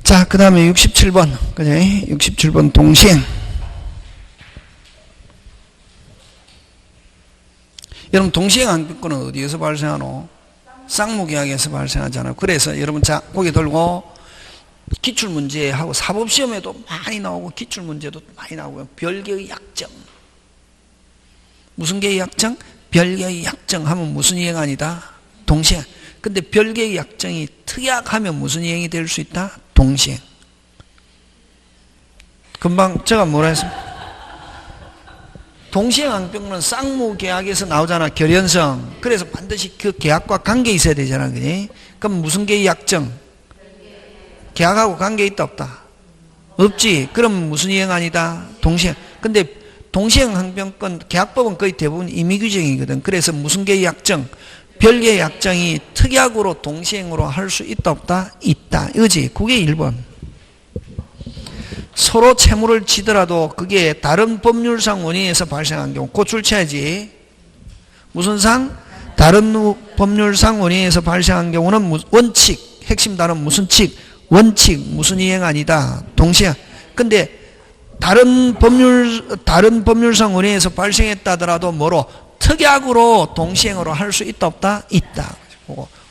자, 그 다음에 67번. 그지? 67번 동시행. 여러분, 동시행 항변권은 어디에서 발생하노? 쌍무계약에서 발생하잖아요. 그래서 여러분, 자, 고개 들고 기출문제하고 사법시험에도 많이 나오고 기출문제도 많이 나오고요. 별개의 약정. 무슨 개의 약정? 별개의 약정 하면 무슨 이행아니다? 동시행. 근데 별개의 약정이 특약하면 무슨 이행이 될 수 있다? 동시행. 금방 제가 뭐라 했습니까? 동시행 항변권은 쌍무계약에서 나오잖아. 결연성. 그래서 반드시 그 계약과 관계 있어야 되잖아. 그지? 그럼 무슨 개의 약정? 계약하고 관계 있다 없다? 없지. 그럼 무슨 이행 아니다? 동시행. 근데 동시행 항변권 계약법은 거의 대부분 임의규정이거든. 그래서 무슨 개의 약정? 별개의 약정이 특약으로 동시행으로 할 수 있다 없다? 있다. 이거지. 그게 1번. 서로 채무를 지더라도 그게 다른 법률상 원인에서 발생한 경우 그 출제하지. 무슨 상? 다른 법률상 원인에서 발생한 경우는 원칙. 핵심 단어 무슨 칙? 원칙. 무슨 이행 아니다? 동시행. 근데 다른 법률상 원인에서 발생했다더라도 뭐로? 특약으로 동시행으로 할 수 있다 없다? 있다.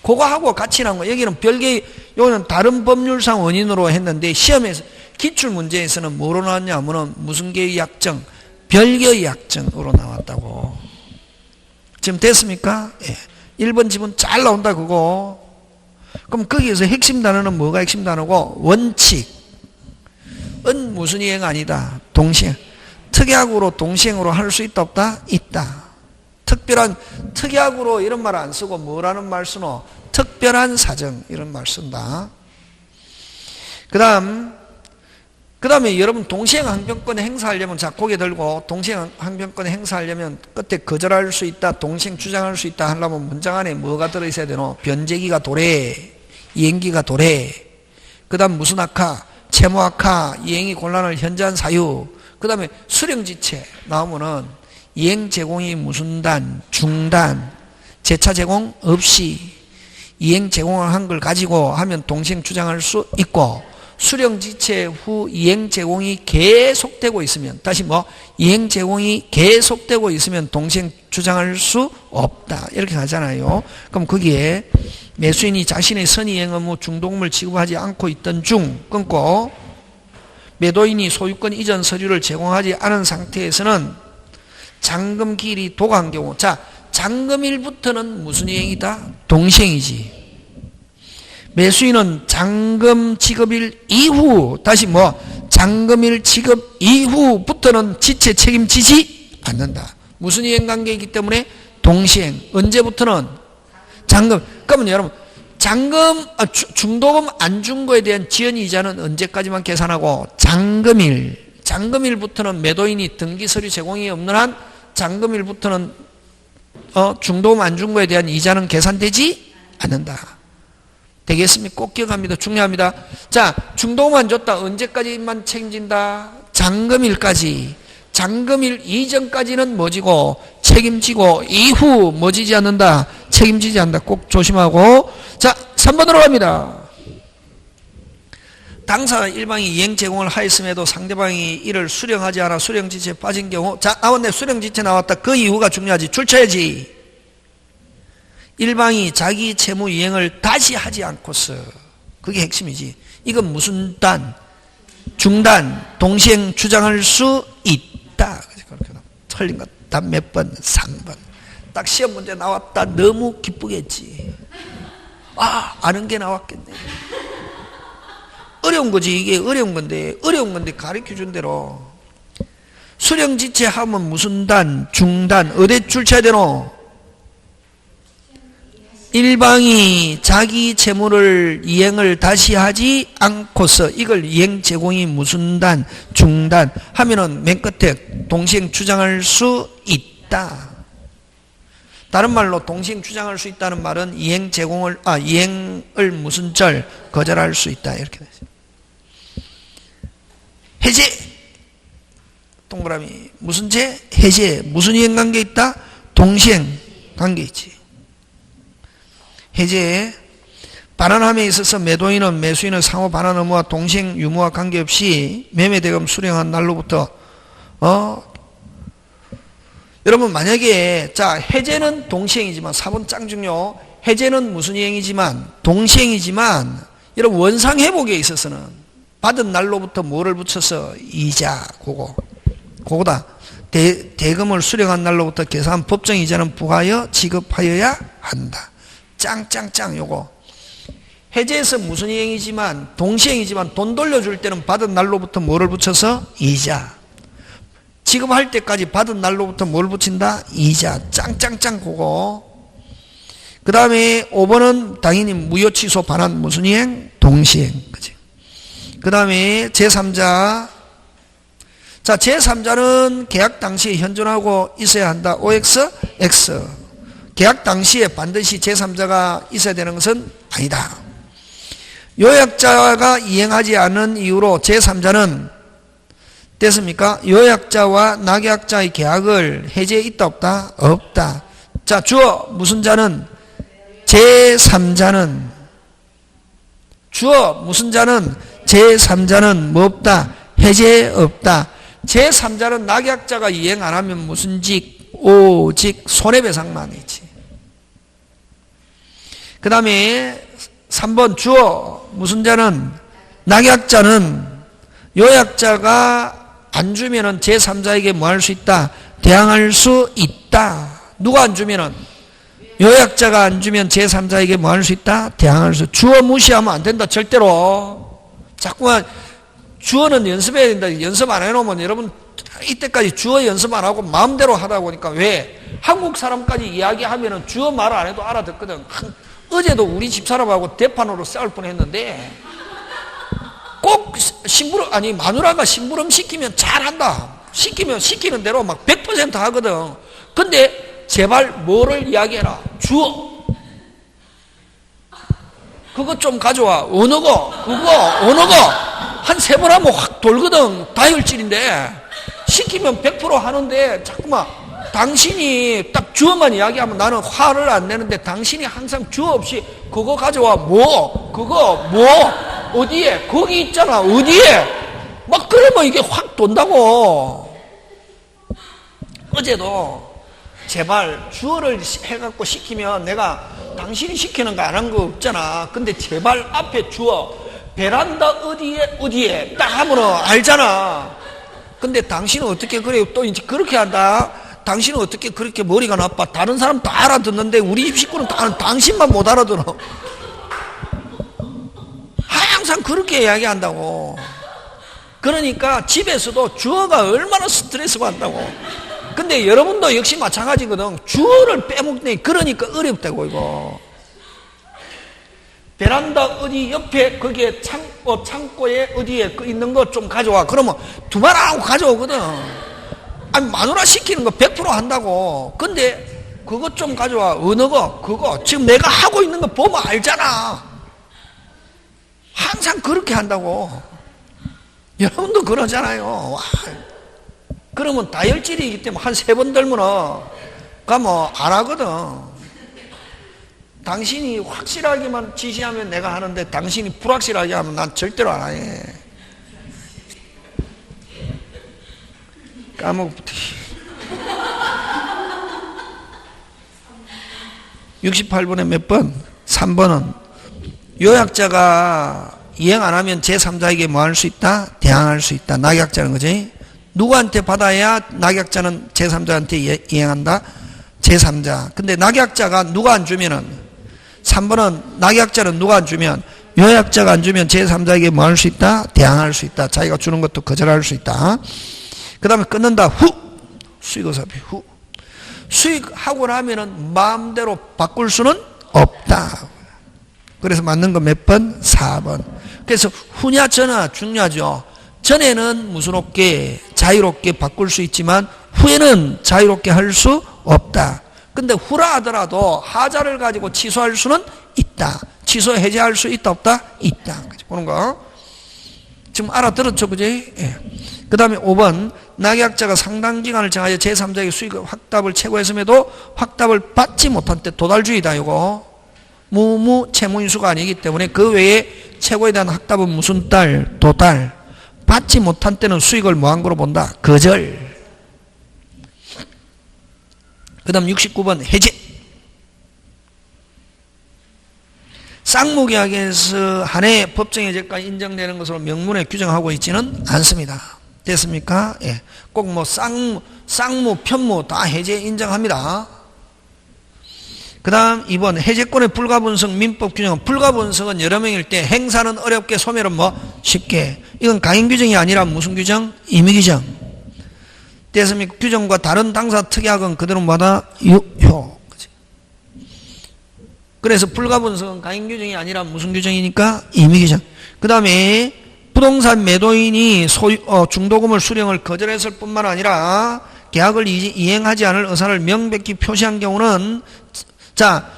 그거 하고 같이 나온 거. 여기는 별개, 여기는 다른 법률상 원인으로 했는데 시험에서 기출문제에서는 뭐로 나왔냐면은 무슨 개의 약정? 별개의 약정으로 나왔다고. 지금 됐습니까? 예. 1번 지문 잘 나온다 그거. 그럼 거기에서 핵심 단어는 뭐가 핵심 단어고? 원칙. 은 무슨 이행 아니다? 동시행. 특약으로 동시행으로 할 수 있다 없다? 있다. 특별한, 특약으로 이런 말 안 쓰고 뭐라는 말 쓰노? 특별한 사정 이런 말 쓴다. 그 다음에 여러분 동시행 항변권을 행사하려면, 자 고개 들고 동시행 항변권을 행사하려면 끝에 거절할 수 있다, 동시행 주장할 수 있다 하려면 문장 안에 뭐가 들어있어야 되노? 변제기가 도래, 이행기가 도래, 그 다음 무슨 악화? 채무 악화, 이행이 곤란을 현저한 사유, 그 다음에 수령지체 나오면은 이행 제공이 무슨 단, 중단, 재차 제공 없이 이행 제공을 한 걸 가지고 하면 동시행 주장할 수 있고, 수령지체 후 이행 제공이 계속되고 있으면, 다시 뭐 이행 제공이 계속되고 있으면 동시행 주장할 수 없다 이렇게 하잖아요. 그럼 거기에 매수인이 자신의 선이행 의무 중도금을 지급하지 않고 있던 중 끊고 매도인이 소유권 이전 서류를 제공하지 않은 상태에서는 잔금기일이 도가한 경우, 자 잔금일부터는 무슨 이행이다? 동시행이지. 매수인은 잔금 지급일 이후, 다시 뭐 잔금일 지급 이후부터는 지체 책임지지 않는다. 무슨 이행관계이기 때문에? 동시행. 언제부터는? 잔금. 그러면 여러분 중도금 안 준 거에 대한 지연이자는 언제까지만 계산하고? 잔금일부터는 매도인이 등기서류 제공이 없는 한 잔금일부터는 중도금 안 준 거에 대한 이자는 계산되지 않는다. 되겠습니까? 꼭 기억합니다. 중요합니다. 자, 중도금 안 줬다. 언제까지만 책임진다? 잔금일까지. 잔금일 이전까지는 뭐지고? 책임지고, 이후 뭐지지 않는다? 책임지지 않는다. 꼭 조심하고. 자, 3번으로 갑니다. 당사가 일방이 이행 제공을 하였음에도 상대방이 이를 수령하지 않아 수령지체에 빠진 경우, 자, 나왔네. 수령지체 나왔다. 그 이유가 중요하지. 출처야지. 일방이 자기 채무 이행을 다시 하지 않고서, 그게 핵심이지. 이건 무슨 단? 중단, 동시행 주장할 수 있다. 틀린 것 딱 몇 번? 3번. 딱 시험 문제 나왔다. 너무 기쁘겠지. 아, 아는 게 나왔겠네. 어려운 거지. 이게 어려운 건데 가르쳐 준 대로. 수령지체 하면 무슨 단? 중단. 어디 출처해야 되노? 일방이 자기 채무를 이행을 다시 하지 않고서, 이걸 이행 제공이 무슨 단? 중단 하면은 맨 끝에 동시행 주장할 수 있다. 다른 말로 동시행 주장할 수 있다는 말은 이행을 무슨 절? 거절할 수 있다 이렇게 되죠. 해제. 동그라미. 무슨 제? 해제. 무슨 이행 관계 있다? 동시행 관계 있지. 해제. 반환함에 있어서 매도인은 매수인의 상호 반환 의무와 동시행 유무와 관계없이 매매대금 수령한 날로부터 여러분 만약에 자 해제는 동시행이지만 4번 짱 중요. 해제는 무슨 이행이지만 동시행이지만 여러분 원상회복에 있어서는 받은 날로부터 뭐를 붙여서 이자 그거다. 대금을 수령한 날로부터 계산 법정 이자는 부과하여 지급하여야 한다. 짱짱짱 요거. 해제에서 무슨 이행이지만 동시행이지만 돈 돌려줄 때는 받은 날로부터 뭐를 붙여서 이자. 지급할 때까지 받은 날로부터 뭘 붙인다? 이자. 짱짱짱 그거. 그 다음에 5번은 당연히 무효 취소 반환 무슨 이행? 동시행. 그치? 그 다음에 제3자. 자, 제3자는 계약 당시에 현존하고 있어야 한다. OX, X. 계약 당시에 반드시 제3자가 있어야 되는 것은 아니다. 요약자가 이행하지 않은 이유로 제3자는 됐습니까? 요약자와 낙약자의 계약을 해제에 있다 없다? 없다. 자, 주어 무슨 자는 제3자는 주어 무슨 자는 제3자는 뭐 없다? 해제 없다. 제3자는 낙약자가 이행 안 하면 무슨 직? 오직 손해배상만 있지. 그 다음에 3번 주어 무슨 자는 낙약자는 요약자가 안 주면은 제3자에게 뭐 할 수 있다? 대항할 수 있다. 누가 안 주면은? 요약자가 안 주면 제3자에게 뭐 할 수 있다? 대항할 수. 주어 무시하면 안 된다. 절대로. 자꾸만 주어는 연습해야 된다. 연습 안 해놓으면 여러분 이때까지 주어 연습 안 하고 마음대로 하다 보니까 왜? 한국 사람까지 이야기하면은 주어 말 안 해도 알아듣거든. 어제도 우리 집사람하고 대판으로 싸울 뻔했는데 꼭 심부름 아니 마누라가 심부름 시키면 잘한다. 시키는 대로 막 100% 하거든. 근데 제발 뭐를 이야기해라. 주어. 그거 좀 가져와. 언어고 한 3번 하면 확 돌거든. 다혈질인데 시키면 100% 하는데 자꾸만 당신이 딱 주어만 이야기하면 나는 화를 안 내는데 당신이 항상 주어 없이 그거 가져와. 어디에? 거기 있잖아. 어디에? 막 그러면 이게 확 돈다고. 어제도 제발 주어를 해갖고 시키면 내가 당신이 시키는 거 안 한 거 없잖아. 근데 제발 앞에 주어 베란다 어디에 딱 하면은 알잖아. 근데 당신은 어떻게 그래요? 또 이제 그렇게 한다. 당신은 어떻게 그렇게 머리가 나빠? 다른 사람 다 알아듣는데 우리 집 식구는 당신만 못 알아들어. 항상 그렇게 이야기한다고. 그러니까 집에서도 주어가 얼마나 스트레스 받는다고. 근데 여러분도 역시 마찬가지거든. 주어를 빼먹네. 그러니까 어렵다고 이거. 베란다 어디 옆에 거기에 창고에 어디에 있는 거 좀 가져와. 그러면 두 말 안 하고 가져오거든. 아니 마누라 시키는 거 100% 한다고. 근데 그것 좀 가져와. 언어고 그거 지금 내가 하고 있는 거 보면 알잖아. 항상 그렇게 한다고. 여러분도 그러잖아요. 와. 그러면 다혈질이기 때문에 한 3번 들면은 가면 안 하거든. 당신이 확실하게만 지시하면 내가 하는데 당신이 불확실하게 하면 난 절대로 안 해. 까먹부터. 68번에 몇 번? 3번은 요약자가 이행 안 하면 제3자에게 뭐 할 수 있다? 대항할 수 있다. 낙약자는 거지. 누구한테 받아야 낙약자는 제3자한테 이행한다? 제3자. 근데 낙약자가 누가 안 주면은 3번은 낙약자는 누가 안 주면 요약자가 안 주면 제3자에게 뭐 할 수 있다? 대항할 수 있다. 자기가 주는 것도 거절할 수 있다. 그 다음에 끊는다. 후. 수익어사비 후. 수익하고 나면은 마음대로 바꿀 수는 없다. 그래서 맞는 거 몇 번? 4번. 그래서 후냐 전냐 중요하죠. 전에는 무슨 없게 자유롭게 바꿀 수 있지만 후에는 자유롭게 할 수 없다. 근데 후라 하더라도 하자를 가지고 취소할 수는 있다. 취소 해제할 수 있다 없다? 있다. 그런 거 지금 알아들었죠, 그지? 예. 그 다음에 5번 낙약자가 상당 기간을 정하여 제3자에게 수익 확답을 최고했음에도 확답을 받지 못한 때 도달주의다. 이거 채무인수가 아니기 때문에 그 외에 채권에 대한 학답은 무슨 딸, 도달. 받지 못한 때는 수익을 뭐한 거로 본다? 거절. 그 다음 69번 해제. 쌍무계약에서 한 해 법정해제가 인정되는 것으로 명문에 규정하고 있지는 않습니다. 됐습니까? 예. 꼭 뭐 쌍무, 편무 다 해제 인정합니다. 그 다음 2번 해제권의 불가분석 민법 규정은 불가분석은 여러 명일 때 행사는 어렵게 소멸은 뭐 쉽게. 이건 강행 규정이 아니라 무슨 규정? 임의 규정. 됐습니까? 규정과 다른 당사 특약은 그대로 뭐다? 유효. 그래서 불가분석은 강행 규정이 아니라 무슨 규정이니까? 임의 규정. 그 다음에 부동산 매도인이 중도금을 수령을 거절했을 뿐만 아니라 계약을 이행하지 않을 의사를 명백히 표시한 경우는 자,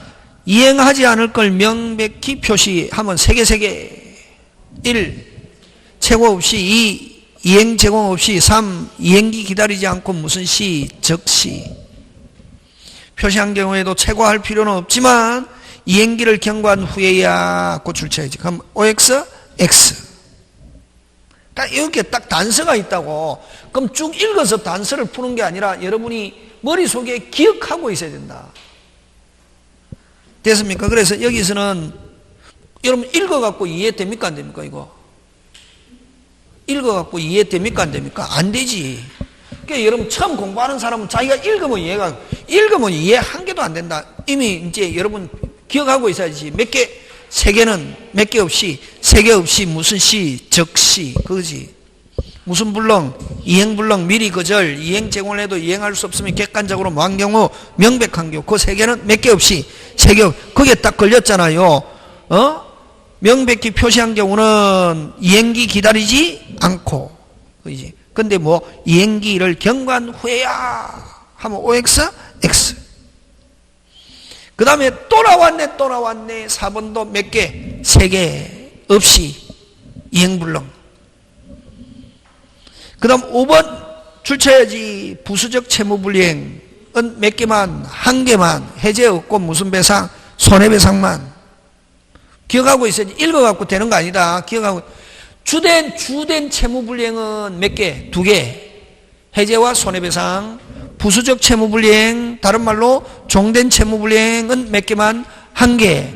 이행하지 않을 걸 명백히 표시하면 3개 1. 채고 없이 2. 이행 제공 없이 3. 이행기 기다리지 않고 무슨 시? 적시. 표시한 경우에도 채고할 필요는 없지만 이행기를 경고한 후에야 고출처해야지. 그럼 OX, X. 딱 이렇게 딱 단서가 있다고. 그럼 쭉 읽어서 단서를 푸는 게 아니라 여러분이 머릿속에 기억하고 있어야 된다. 됐습니까? 그래서 여기서는 여러분 읽어갖고 이해됩니까? 안 됩니까? 이거 읽어갖고 이해됩니까? 안 됩니까? 안 되지. 그러니까 여러분 처음 공부하는 사람은 자기가 읽으면 이해 한 개도 안 된다. 이미 이제 여러분 기억하고 있어야지. 몇 개, 3개는 몇 개 없이, 3개 없이 무슨 시, 적시, 그거지. 무슨 불능, 이행불능, 미리 거절, 이행 제공을 해도 이행할 수 없으면 객관적으로 뭐한 경우, 명백한 경우. 그 3개는 몇 개 없이, 3개, 거기에 딱 걸렸잖아요. 명백히 표시한 경우는 이행기 기다리지 않고, 그지. 근데 뭐, 이행기를 경고한 후에야 하면 OX, X. 그 다음에 또 나왔네. 4번도 몇 개? 3개 없이 이행불능. 그 다음 5번 출처해야지. 부수적 채무불이행은 몇 개만? 1개만. 해제 없고 무슨 배상? 손해배상만. 기억하고 있어야지. 읽어갖고 되는 거 아니다. 기억하고. 주된 채무불이행은 몇 개? 2개. 해제와 손해배상. 부수적 채무불이행, 다른 말로 종된 채무불이행은 몇 개만? 1개.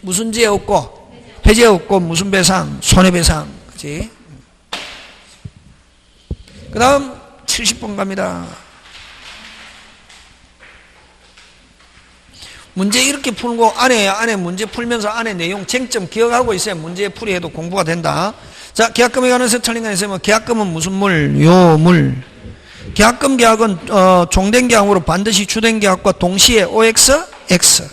무슨 죄 없고? 해제 없고 무슨 배상? 손해배상. 그치? 그 다음 70번 갑니다. 문제 이렇게 풀고 안에 문제 풀면서 안에 내용 쟁점 기억하고 있어야 문제 풀이해도 공부가 된다. 자, 계약금에 관해서 틀린 거 있으면 계약금은 무슨 물? 요물. 계약금 계약은 종된 계약으로 반드시 주된 계약과 동시에 OX, X.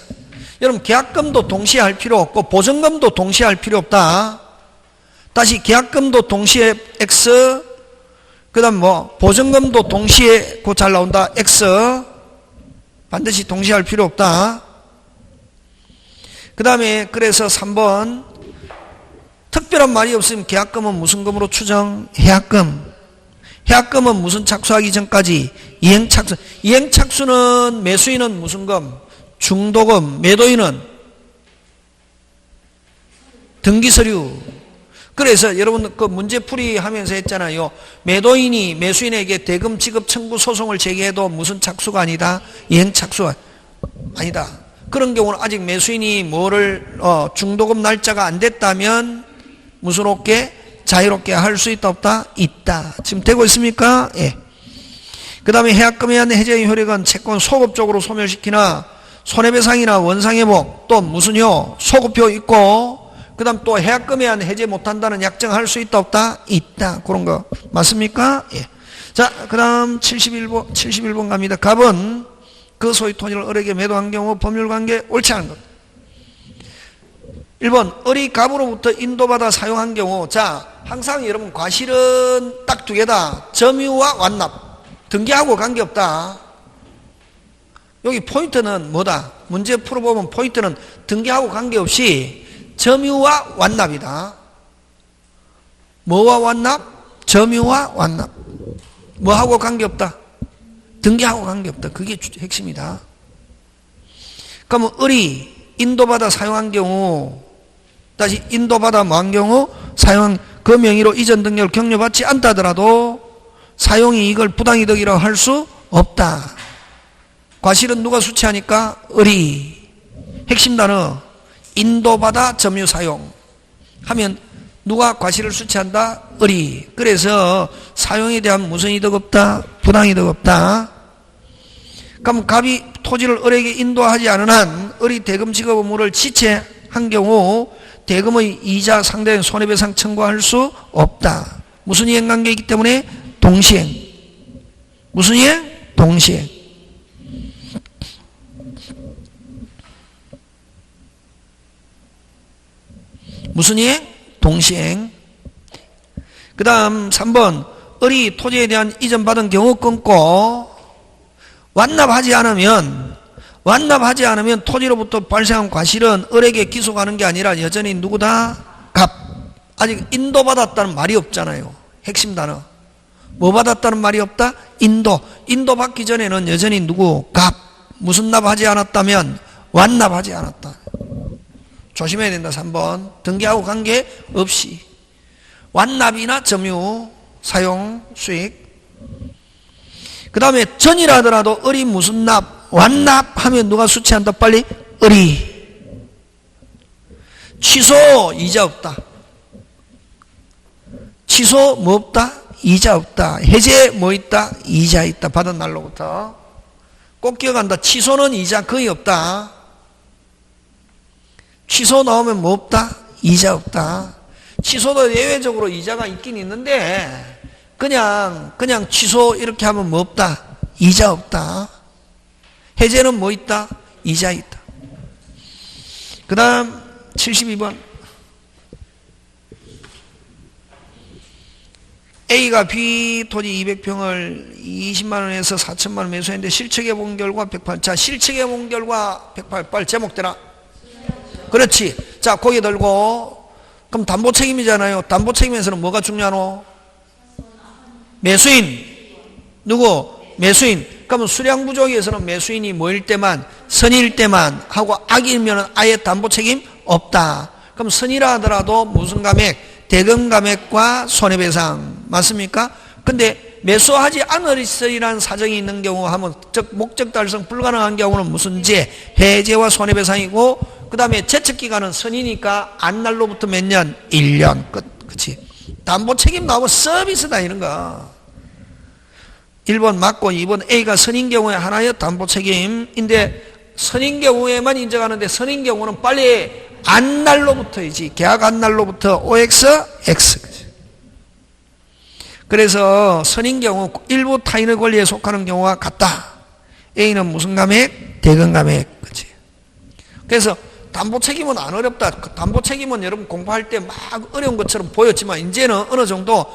여러분 계약금도 동시에 할 필요 없고 보증금도 동시에 할 필요 없다. 다시 계약금도 동시에 X. 그 다음 뭐 보증금도 동시에 그 잘 나온다. X. 반드시 동시에 할 필요 없다. 그 다음에 그래서 3번 특별한 말이 없으면 계약금은 무슨 금으로 추정? 해약금. 해약금은 무슨 착수하기 전까지? 이행착수. 이행착수는 매수인은 무슨 금? 중도금. 매도인은 등기서류. 그래서 여러분 그 문제풀이 하면서 했잖아요. 매도인이 매수인에게 대금 지급 청구 소송을 제기해도 무슨 착수가 아니다? 이행착수가 아니다. 그런 경우는 아직 매수인이 뭐를 중도금 날짜가 안 됐다면 무슨롭게 자유롭게 할 수 있다 없다? 있다. 지금 되고 있습니까? 예. 그 다음에 해약금에 의한 해제의 효력은 채권 소급적으로 소멸시키나 손해배상이나 원상회복 또 무슨요? 소급효 있고 그 다음 또 해약금에 의한 해제 못한다는 약정할 수 있다 없다? 있다. 그런 거 맞습니까? 예. 자, 그 다음 71번 갑니다. 갑은 그 소유 토지를 을에게 매도한 경우 법률관계 옳지 않은 것. 1번 을이 갑으로부터 인도받아 사용한 경우. 자, 항상 여러분 과실은 딱 2개다. 점유와 완납. 등기하고 관계없다. 여기 포인트는 뭐다? 문제 풀어보면 포인트는 등기하고 관계없이 점유와 완납이다. 뭐와 완납? 점유와 완납. 뭐하고 관계없다? 등기하고 관계없다. 그게 핵심이다. 그러면 을이 인도받아 사용한 경우, 다시 인도받아 뭐한 경우 사용 그 명의로 이전 등록을 격려받지 않다 하더라도 사용이 이걸 부당이득이라고 할 수 없다. 과실은 누가 수취하니까? 을이. 핵심 단어 인도받아 점유 사용 하면 누가 과실을 수취한다? 을이. 그래서 사용에 대한 무슨 이득 없다? 부당이득 없다. 그럼 갑이 토지를 을에게 인도하지 않은 한 을이 대금 지급 의무를 지체한 경우 대금의 이자 상대는 손해배상 청구할 수 없다. 무슨 이행관계이기 때문에? 동시행. 무슨 이행? 동시행. 무슨 이행? 동시행. 그 다음 3번 을이 토지에 대한 이전받은 경우 끊고 완납하지 않으면 토지로부터 발생한 과실은 을에게 기소가는 게 아니라 여전히 누구다? 갑. 아직 인도받았다는 말이 없잖아요. 핵심 단어. 뭐 받았다는 말이 없다? 인도 받기 전에는 여전히 누구? 갑. 무슨 납하지 않았다면? 완납하지 않았다. 조심해야 된다. 3번 등기하고 관계없이 완납이나 점유, 사용, 수익. 그 다음에 전이라 하더라도 을이 무슨 납? 완납하면 누가 수취한다? 빨리 을이. 취소 이자 없다. 취소 뭐 없다? 이자 없다. 해제 뭐 있다? 이자 있다. 받은 날로부터. 꼭 기억한다. 취소는 이자 거의 없다. 취소 나오면 뭐 없다? 이자 없다. 취소도 예외적으로 이자가 있긴 있는데 그냥 취소 이렇게 하면 뭐 없다? 이자 없다. 해제는 뭐 있다? 이자 있다. 그 다음 72번 A가 B 토지 200평을 20만원에서 4천만원 매수했는데 실측해 본 결과 108. 자, 실측해 본 결과 108. 빨리 제목 대라. 그렇지. 자, 고개 들고. 그럼 담보 책임이잖아요. 담보 책임에서는 뭐가 중요하노? 매수인. 누구? 매수인. 그러면 수량 부족에서는 매수인이 뭐일 때만, 선일 때만 하고 악이면 아예 담보 책임 없다. 그럼 선이라 하더라도 무슨 감액? 대금 감액과 손해배상. 맞습니까? 근데 매수하지 않으리라는 사정이 있는 경우 하면 즉 목적 달성 불가능한 경우는 무슨 죄? 해제와 손해배상이고 그 다음에 제척기간은 선이니까 안날로부터 몇 년? 1년 끝. 그치? 담보 책임 나오면 서비스다 이런 거. 1번 맞고 2번 A가 선인 경우에 하나의 담보 책임인데 선인 경우에만 인정하는데 선인 경우는 빨리 안날로부터이지. 계약 안날로부터 OX, X. 그래서 선인 경우 일부 타인의 권리에 속하는 경우가 같다. A는 무슨 감액? 대금 감액. 그치? 그래서 담보 책임은 안 어렵다. 담보 책임은 여러분 공부할 때 막 어려운 것처럼 보였지만 이제는 어느 정도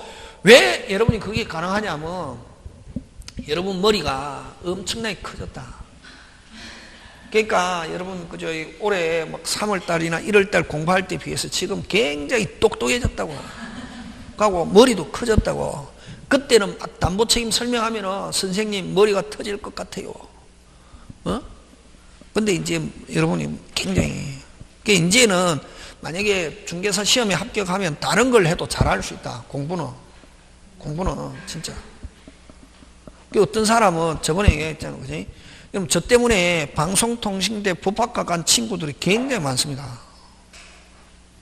왜 여러분이 그게 가능하냐면 여러분 머리가 엄청나게 커졌다. 그러니까 여러분 그저 올해 막 3월달이나 1월달 공부할 때 비해서 지금 굉장히 똑똑해졌다고. 하고 머리도 커졌다고. 그때는 막 담보 책임 설명하면은 선생님 머리가 터질 것 같아요. 어? 근데 이제 여러분이 굉장히 이제는 만약에 중개사 시험에 합격하면 다른 걸 해도 잘할 수 있다. 공부는 진짜. 어떤 사람은 저번에 얘기했잖아요. 그지? 그럼 저 때문에 방송통신대 법학과 간 친구들이 굉장히 많습니다.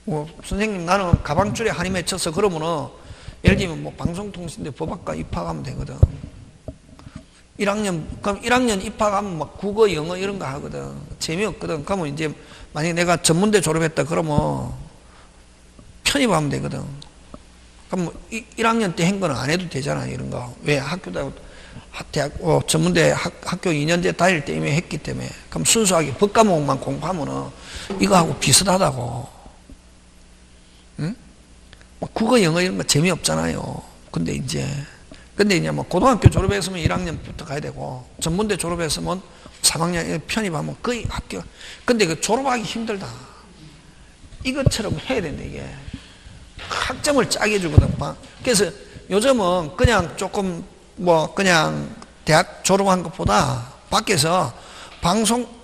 뭐 선생님 나는 가방줄에 한이 맺혀서 그러면은 예를 들면 뭐 방송통신대 법학과 입학하면 되거든. 1학년 입학하면 막 국어, 영어 이런 거 하거든. 재미없거든. 그러면 이제 만약에 내가 전문대 졸업했다 그러면 편입하면 되거든. 그럼 1학년 때 한 거는 안 해도 되잖아, 이런 거. 왜? 전문대 학교 2년제 다닐 때 이미 했기 때문에. 그럼 순수하게 법과목만 공부하면은 이거하고 비슷하다고. 응? 국어, 영어 이런 거 재미없잖아요. 근데 이제 뭐 고등학교 졸업했으면 1학년부터 가야 되고, 전문대 졸업했으면 3학년 편입하면 거의 학교. 근데 그 졸업하기 힘들다. 이것처럼 해야 된다, 이게. 학점을 짜게 주거든. 그래서 요즘은 그냥 조금 그냥 대학 졸업한 것보다 밖에서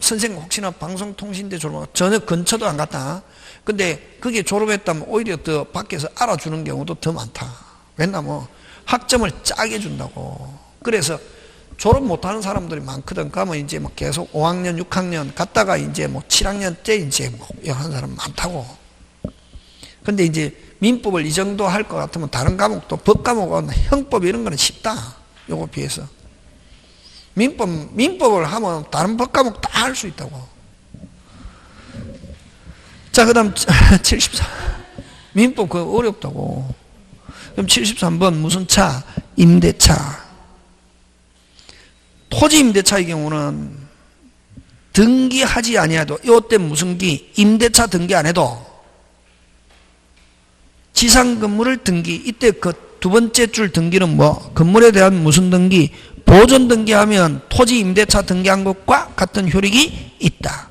선생 혹시나 방송통신대 졸업하고 전혀 근처도 안 갔다. 근데 그게 졸업했다면 오히려 더 밖에서 알아주는 경우도 더 많다. 왜냐면 학점을 짜게 준다고. 그래서 졸업 못하는 사람들이 많거든. 가면 이제 뭐 계속 5학년, 6학년 갔다가 이제 뭐 7학년 때 이제 뭐 하는 사람 많다고. 근데 이제 민법을 이 정도 할 것 같으면 다른 과목도 법 과목은 형법 이런 거는 쉽다. 요거 비해서. 민법을 하면 다른 법 과목 다 할 수 있다고. 자, 그 다음 74. 민법 그거 어렵다고. 그럼 73번 무슨 차? 임대차. 토지 임대차의 경우는 등기하지 아니해도 요때 무슨 기? 임대차 등기 안 해도 지상 건물을 등기. 이때 그 두 번째 줄 등기는 뭐? 건물에 대한 무슨 등기? 보존 등기하면 토지 임대차 등기한 것과 같은 효력이 있다.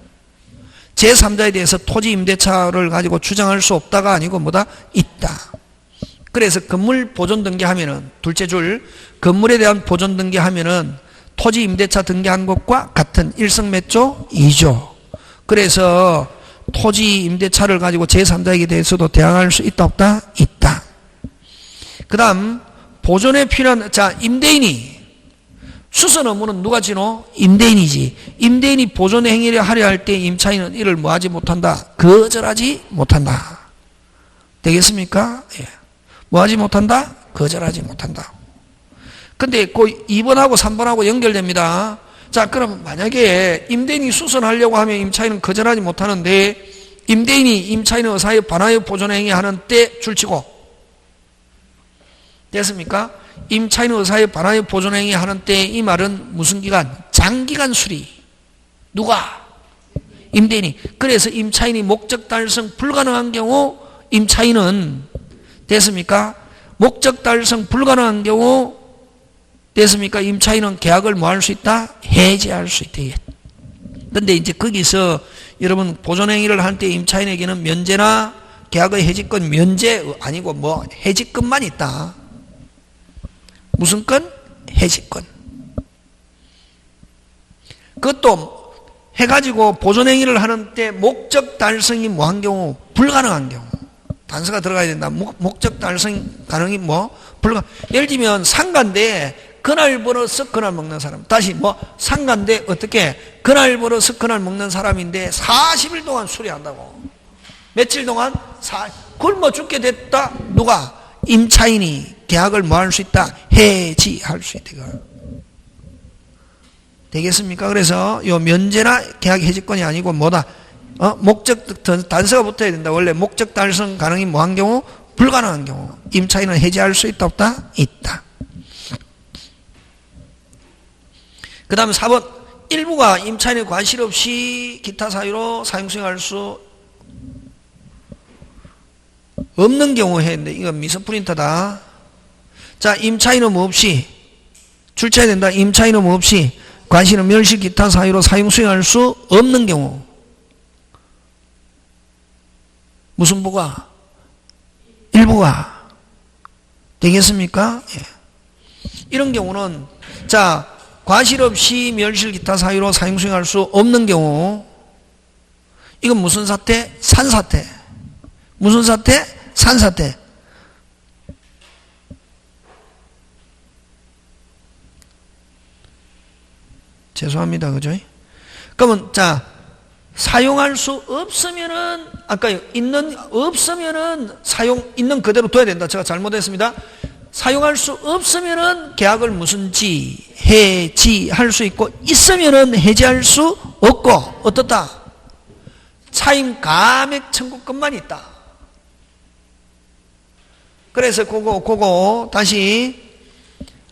제3자에 대해서 토지 임대차를 가지고 주장할 수 없다가 아니고 뭐다? 있다. 그래서 건물 보존 등기하면은 둘째 줄 건물에 대한 보존 등기하면은 토지 임대차 등기한 것과 같은 일성몇조? 2조. 그래서 토지 임대차를 가지고 제3자에게 대해서도 대항할 수 있다 없다? 있다. 그 다음 보존에 필요한 자 임대인이 수선 의무는 누가 지노? 임대인이지. 임대인이 보존 행위를 하려 할 때 임차인은 이를 뭐하지 못한다? 거절하지 못한다. 되겠습니까? 예. 뭐하지 못한다? 거절하지 못한다. 근데 그 2번하고 3번하고 연결됩니다. 자, 그럼 만약에 임대인이 수선하려고 하면 임차인은 거절하지 못하는데 임대인이 임차인의 의사에 반하여 보존 행위 하는 때 줄치고 됐습니까? 임차인의 의사에 반하여 보존 행위 하는 때 이 말은 무슨 기간? 장기간 수리. 누가? 임대인이. 그래서 임차인이 목적 달성 불가능한 경우 임차인은 됐습니까? 목적 달성 불가능한 경우 됐습니까? 임차인은 계약을 뭐 할 수 있다? 해지할 수 있다. 근데 이제 거기서 여러분 보존행위를 할 때 임차인에게는 면제나 계약의 해지권 면제 아니고 뭐 해지권만 있다. 무슨 건? 해지권. 그것도 해가지고 보존행위를 하는 때 목적 달성이 뭐한 경우? 불가능한 경우. 단서가 들어가야 된다. 목적 달성 가능이 뭐? 예를 들면 상가인데 그날 벌어서 그날 먹는 사람. 다시 뭐 상가인데 어떻게 그날 벌어서 그날 먹는 사람인데 40일 동안 수리한다고. 며칠 동안? 굶어 죽게 됐다. 누가? 임차인이 계약을 뭐 할 수 있다? 해지할 수 있다. 되겠습니까? 그래서 요 면제나 계약 해지권이 아니고 뭐다? 목적 단서가 붙어야 된다. 원래 목적 달성 가능이 뭐한 경우? 불가능한 경우. 임차인은 해지할 수 있다 없다? 있다. 그 다음에 4번 일부가 임차인의 과실 없이 기타 사유로 사용수행할 수 없는 경우 했는데 이건 미서 프린터다. 자, 임차인은 뭐 없이 출처해야 된다. 임차인은 뭐 없이 과실은 멸실 기타 사유로 사용수행할 수 없는 경우 무슨 부가? 일부가 되겠습니까? 예. 이런 경우는 자 과실 없이 멸실 기타 사유로 사용수행할 수 없는 경우 이건 무슨 사태? 산사태. 무슨 사태? 산사태. 죄송합니다. 그죠? 그러면 자 사용할 수 없으면은 아까 없으면은 있는 그대로 둬야 된다. 제가 잘못했습니다. 사용할 수 없으면은 계약을 무슨 해지할 수 있고 있으면은 해지할 수 없고 어떻다? 차임 감액 청구권만 있다. 그래서 그거 다시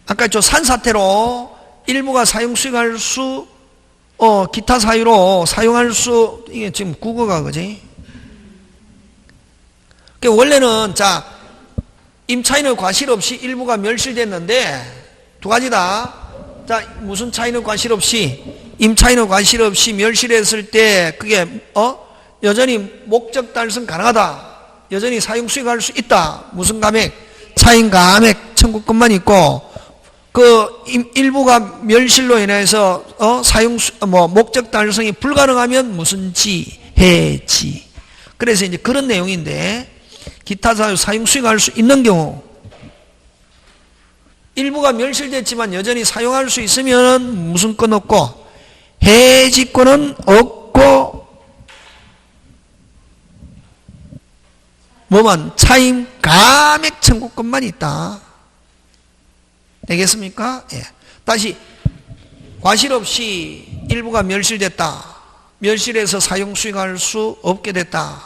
아까 저 산사태로 일부가 사용 수익할 수 기타 사유로 사용할 수 이게 지금 국어가 그지? 그러니까 원래는 자 임차인의 과실 없이 일부가 멸실됐는데 두 가지다. 자 무슨 차인의 과실 없이 임차인의 과실 없이 멸실했을 때 그게 여전히 목적 달성 가능하다. 여전히 사용 수익할 수 있다. 무슨 감액? 차임 감액 청구권만 있고 일부가 멸실로 인해서 목적 달성이 불가능하면 무슨 지, 해지. 그래서 이제 그런 내용인데, 기타 사유 사용 수익할 수 있는 경우, 일부가 멸실됐지만 여전히 사용할 수 있으면 무슨 건 없고, 해지권은 없고, 뭐만 차임 감액 청구권만 있다. 되겠습니까? 예. 다시 과실 없이 일부가 멸실됐다. 멸실해서 사용 수익할 수 없게 됐다.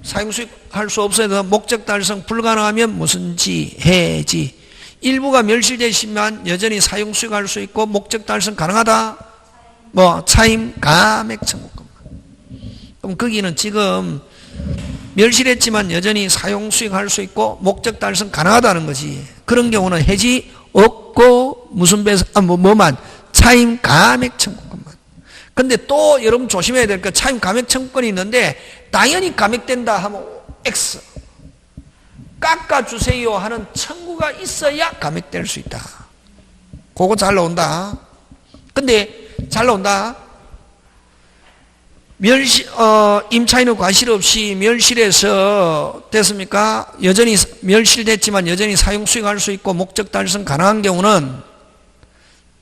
사용 수익할 수 없어서 목적 달성 불가능하면 무슨 지, 해지. 일부가 멸실되시면 여전히 사용 수익할 수 있고 목적 달성 가능하다. 차임 감액 청구권. 그럼 거기는 지금 멸실했지만 여전히 사용 수익할 수 있고 목적 달성 가능하다는 거지. 그런 경우는 해지 없고 무슨 배상 뭐만 차임 감액 청구권만. 근데 또 여러분 조심해야 될 게 차임 감액 청구권이 있는데 당연히 감액된다 하면 X 깎아주세요 하는 청구가 있어야 감액될 수 있다. 그거 잘 나온다. 근데 잘 나온다. 임차인의 과실 없이 멸실해서 됐습니까? 여전히 멸실됐지만 여전히 사용 수익할 수 있고 목적 달성 가능한 경우는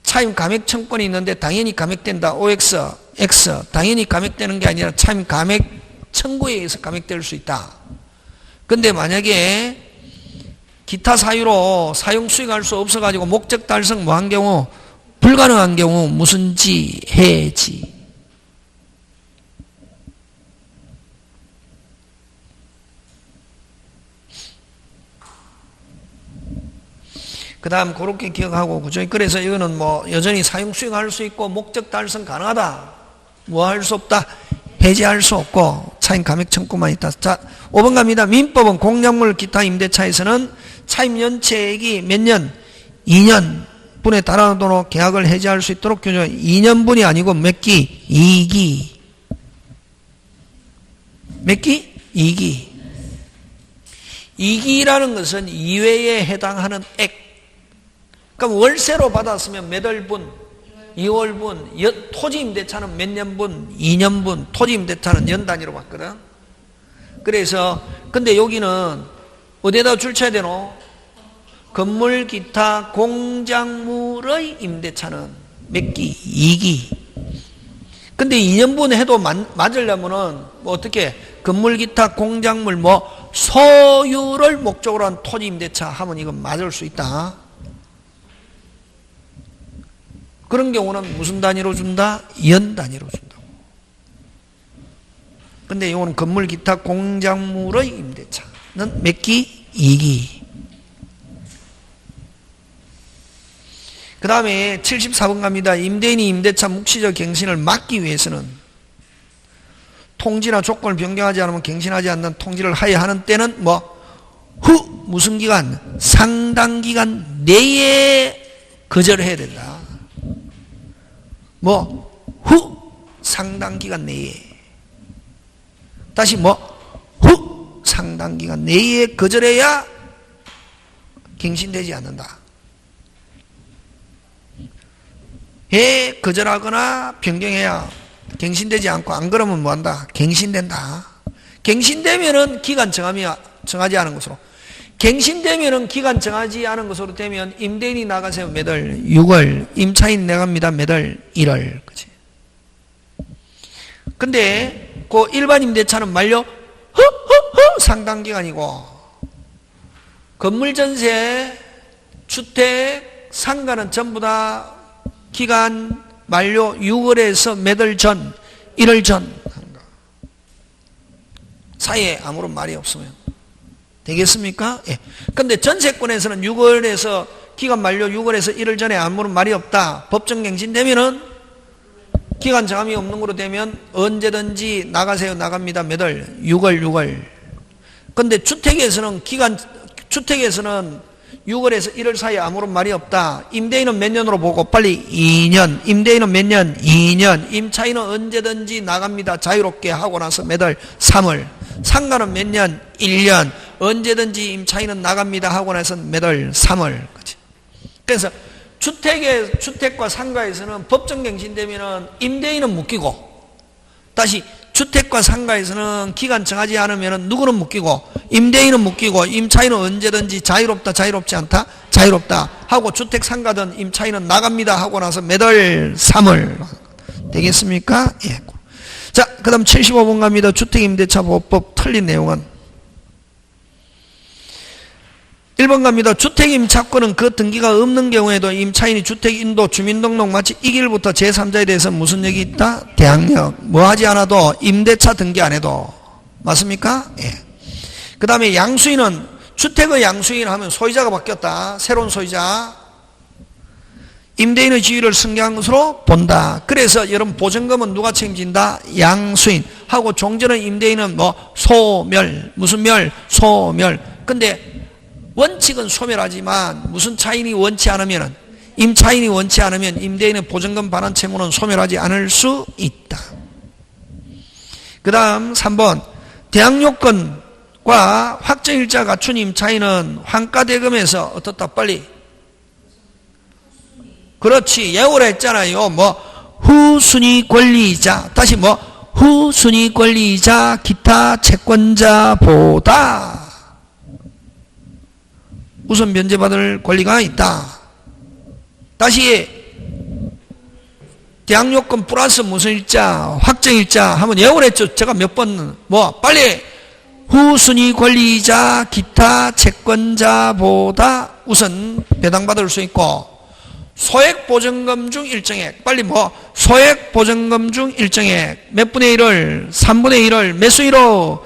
차임 감액 청구권이 있는데 당연히 감액된다. OX, X. 당연히 감액되는 게 아니라 차임 감액 청구에 의해서 감액될 수 있다. 근데 만약에 기타 사유로 사용 수익할 수 없어가지고 목적 달성 뭐한 경우 불가능한 경우 무슨 지, 해지. 그 다음 그렇게 기억하고, 그죠? 그래서 이거는 여전히 사용 수익할 수 있고 목적 달성 가능하다. 뭐 할 수 없다. 해지할 수 없고 차임 감액 청구만 있다. 자, 5번 갑니다. 민법은 공작물 기타 임대차에서는 차임 연체액이 몇 년? 2년분에 달하도록 계약을 해지할 수 있도록 규정. 2년분이 아니고 몇 기? 2기. 몇 기? 2기. 2기라는 것은 2회에 해당하는 액. 그럼 월세로 받았으면 몇 월분? 2월분. 토지 임대차는 몇 년분? 2년분. 토지 임대차는 연 단위로 받거든. 그래서 근데 여기는 어디에다 줄쳐야 되노? 건물 기타 공작물의 임대차는 몇 기? 2기. 근데 2년분 해도 맞으려면은 어떻게? 건물 기타 공작물 소유를 목적으로 한 토지 임대차 하면 이건 맞을 수 있다. 그런 경우는 무슨 단위로 준다? 연 단위로 준다고. 근데 이거는 건물 기타 공작물의 임대차는 몇 기? 2기. 그 다음에 74번 갑니다. 임대인이 임대차 묵시적 갱신을 막기 위해서는 통지나 조건을 변경하지 않으면 갱신하지 않는 통지를 하여야 하는 때는 후 무슨 기간? 상당 기간 내에 거절해야 된다. 후 상당 기간 내에. 다시 후 상당 기간 내에 거절해야 갱신되지 않는다. 해 거절하거나 변경해야 갱신되지 않고, 안 그러면 뭐한다? 갱신된다. 갱신되면은 기간 정하지 않은 것으로. 갱신되면은 기간 정하지 않은 것으로 되면 임대인이 나가세요. 몇 월? 6월. 임차인 나갑니다. 몇 월? 1월. 그치? 근데 그 일반 임대차는 만료 상당 기간이고, 건물 전세, 주택, 상가는 전부 다 기간 만료 6월에서 몇 월 전? 1월 전 하는 거. 사이에 아무런 말이 없으면 되겠습니까? 예. 근데 전세권에서는 6월에서 기간 만료 6월에서 1월 전에 아무런 말이 없다. 법정 갱신되면은 기간 정함이 없는 거로 되면 언제든지 나가세요. 나갑니다. 몇 월? 6월. 근데 주택에서는 6월에서 1월 사이에 아무런 말이 없다. 임대인은 몇 년으로 보고 빨리 2년. 임대인은 몇 년? 2년. 임차인은 언제든지 나갑니다. 자유롭게 하고 나서 몇 월? 3월. 상가는 몇 년? 1년. 언제든지 임차인은 나갑니다. 하고 나서 몇 월? 3월. 그치? 그래서 주택과 상가에서는 법정갱신되면은 임대인은 묶이고, 다시 주택과 상가에서는 기간 정하지 않으면은 누구는 묶이고, 임대인은 묶이고, 임차인은 언제든지 자유롭다, 자유롭지 않다, 자유롭다 하고, 주택 상가든 임차인은 나갑니다 하고 나서 매달 3월 되겠습니까? 예. 자, 그 다음 75번 갑니다. 주택임대차보호법 틀린 내용은 1번 갑니다. 주택임차권은 그 등기가 없는 경우에도 임차인이 주택인도 주민등록 마치 이 길부터 제3자에 대해서 무슨 역이 있다? 대항력. 뭐 하지 않아도 임대차 등기 안 해도. 맞습니까? 예. 그 다음에 양수인은 주택의 양수인 하면 소유자가 바뀌었다. 새로운 소유자. 임대인의 지위를 승계한 것으로 본다. 그래서 여러분 보증금은 누가 책임진다? 양수인. 하고 종전의 임대인은 뭐 소멸. 무슨 멸? 소멸. 근데 원칙은 소멸하지만 무슨 차인이 원치 않으면, 임차인이 원치 않으면 임대인의 보증금 반환 채무는 소멸하지 않을 수 있다. 그 다음 3번 대항요건과 확정일자 갖춘 임차인은 환가대금에서 어떻다? 빨리. 그렇지. 예우를 했잖아요. 뭐 후순위 권리이자, 다시 뭐 후순위 권리이자 기타 채권자보다 우선 면제받을 권리가 있다. 다시 대항요건 플러스 무슨 일자? 확정일자 하면 예우를 했죠. 제가 몇 번 뭐 빨리 후순위 권리이자 기타 채권자보다 우선 배당받을 수 있고, 소액보증금 중 일정액, 빨리 뭐 소액보증금 중 일정액 몇 분의 1을 3분의 1을 몇 수위로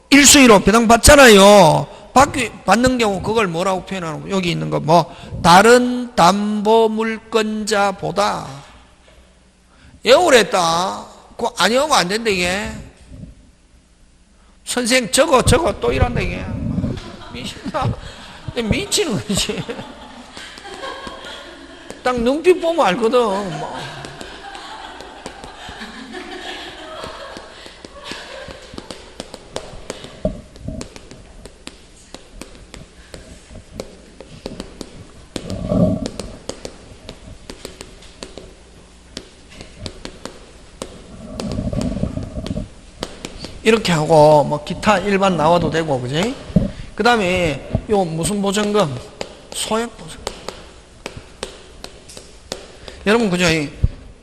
1수위로 배당받잖아요. 받는 경우 그걸 뭐라고 표현하는 거? 여기 있는 거 뭐 다른 담보물권자보다. 예우를 했다. 그거 아니하면 안 된다 이게. 선생 저거 또 이란다 이게. 미친다. 미치는 거지. 딱 눈빛 보면 알거든. 뭐. 이렇게 하고 뭐 기타 일반 나와도 되고, 그지? 그 다음에 요 무슨 보증금? 소액 보증금. 여러분, 그죠?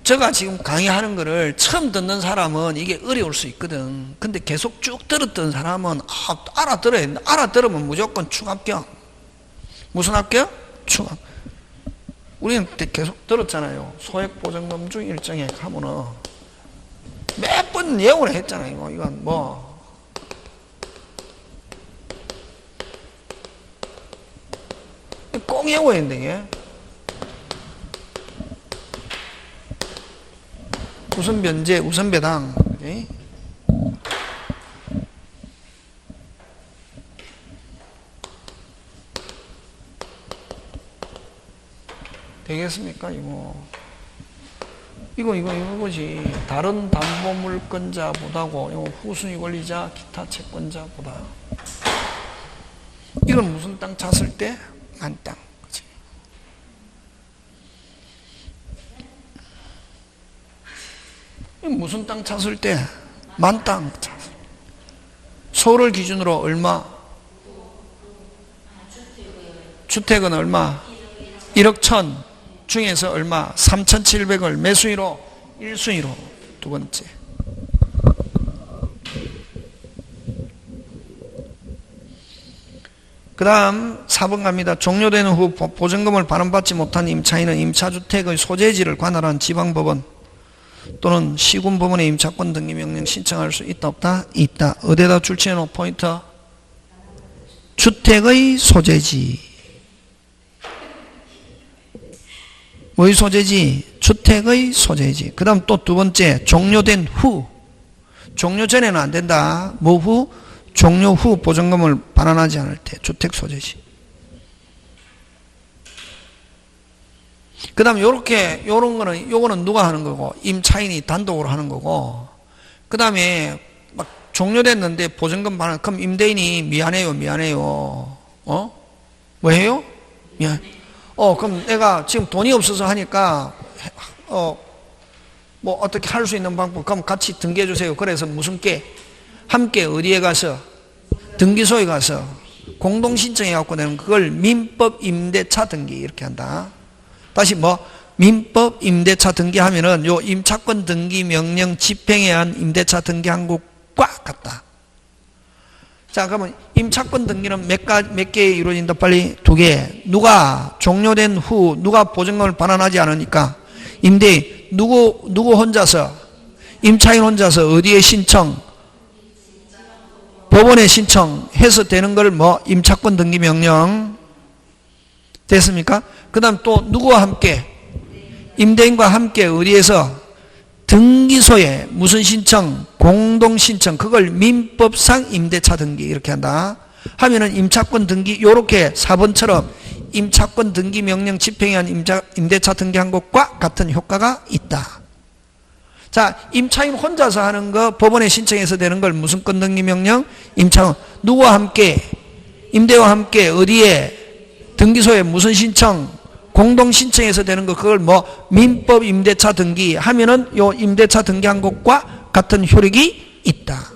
제가 지금 강의하는 거를 처음 듣는 사람은 이게 어려울 수 있거든. 근데 계속 쭉 들었던 사람은 알아들어야 된다. 알아들으면 무조건 축합격. 무슨 합격? 축합. 우리는 계속 들었잖아요. 소액 보증금 중 일정액 하면은 몇 번 예우를 했잖아요. 이건 뭐 꼭 외워야 되는데 이게. 우선 변제, 우선 배당. 그치? 되겠습니까? 이거지. 다른 담보물권자보다고, 이거 후순위 권리자, 기타 채권자보다. 이건 무슨 땅 찼을 때? 만 땅. 그치? 이건 무슨 땅 찼을 때? 만 땅 찼을 때. 서울을 기준으로 얼마? 주택은 얼마? 1억 1천. 중에서 얼마? 3,700을 매수위로 1순위로 두 번째. 그 다음 4번 갑니다. 종료되는 후 보증금을 반환받지 못한 임차인은 임차주택의 소재지를 관할한 지방법원 또는 시군법원의 임차권 등기명령 신청할 수 있다 없다? 있다. 어디에다 출처해놓은 포인트? 주택의 소재지. 뭐의 소재지? 주택의 소재지. 그 다음 또 두 번째, 종료된 후. 종료 전에는 안 된다. 뭐 후? 종료 후 보증금을 반환하지 않을 때 주택 소재지. 그 다음 요거는 누가 하는 거고? 임차인이 단독으로 하는 거고. 그 다음에 막 종료됐는데 보증금 반환, 그럼 임대인이 미안해요. 뭐 해요? 미안. 그럼 내가 지금 돈이 없어서 하니까, 뭐 어떻게 할 수 있는 방법, 그럼 같이 등기해 주세요. 그래서 무슨 게? 함께 어디에 가서? 등기소에 가서 공동 신청해 갖고 내는 그걸 민법 임대차 등기 이렇게 한다. 다시 뭐 민법 임대차 등기하면은 요 임차권 등기 명령 집행에 의한 임대차 등기한 것과 같다. 자, 그러면 임차권 등기는 몇 개 이루어진다? 빨리 두 개. 누가 종료된 후 누가 보증금을 반환하지 않으니까 임대인 누구 혼자서, 임차인 혼자서 어디에 신청? 법원에 신청해서 되는 걸 뭐 임차권 등기 명령 됐습니까? 그 다음 또 누구와 함께? 임대인과 함께 어디에서? 등기소에 무슨 신청? 공동 신청. 그걸 민법상 임대차 등기 이렇게 한다. 하면은 임차권 등기 요렇게 4번처럼 임차권 등기 명령 집행에 의한 임대차 등기한 것과 같은 효과가 있다. 자, 임차인 혼자서 하는 거 법원에 신청해서 되는 걸 무슨 권 등기 명령? 임차권. 누구와 함께? 임대와 함께 어디에? 등기소에 무슨 신청? 공동 신청해서 되는 거 그걸 뭐 민법 임대차 등기 하면은 요 임대차 등기한 것과 같은 효력이 있다.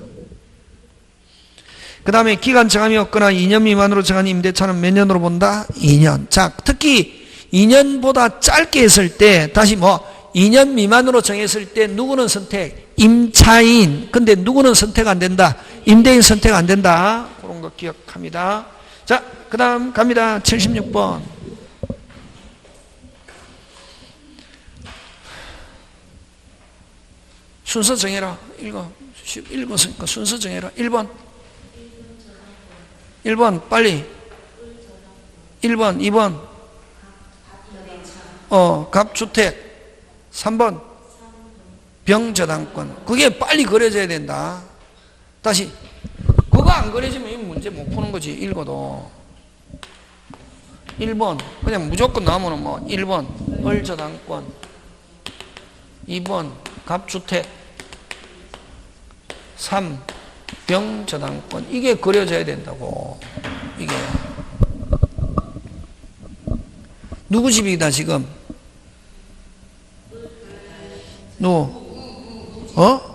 그 다음에 기간 정함이 없거나 2년 미만으로 정한 임대차는 몇 년으로 본다? 2년. 자, 특히 2년보다 짧게 했을 때 다시 뭐 2년 미만으로 정했을 때 누구는 선택? 임차인. 근데 누구는 선택 안 된다? 임대인 선택 안 된다. 그런 거 기억합니다. 자, 그 다음 갑니다. 76번. 순서 정해라. 읽었으니까 순서 정해라. 1번. 1번 빨리. 1번 2번 갑주택. 3번 병저당권. 그게 빨리 그려져야 된다. 다시 그거 안 그려지면 이 문제 못 푸는 거지. 읽어도 1번 그냥 무조건 나오면 뭐 1번 을저당권, 2번 갑주택, 3 병저당권. 이게 그려져야 된다고. 이게 누구 집이다 지금?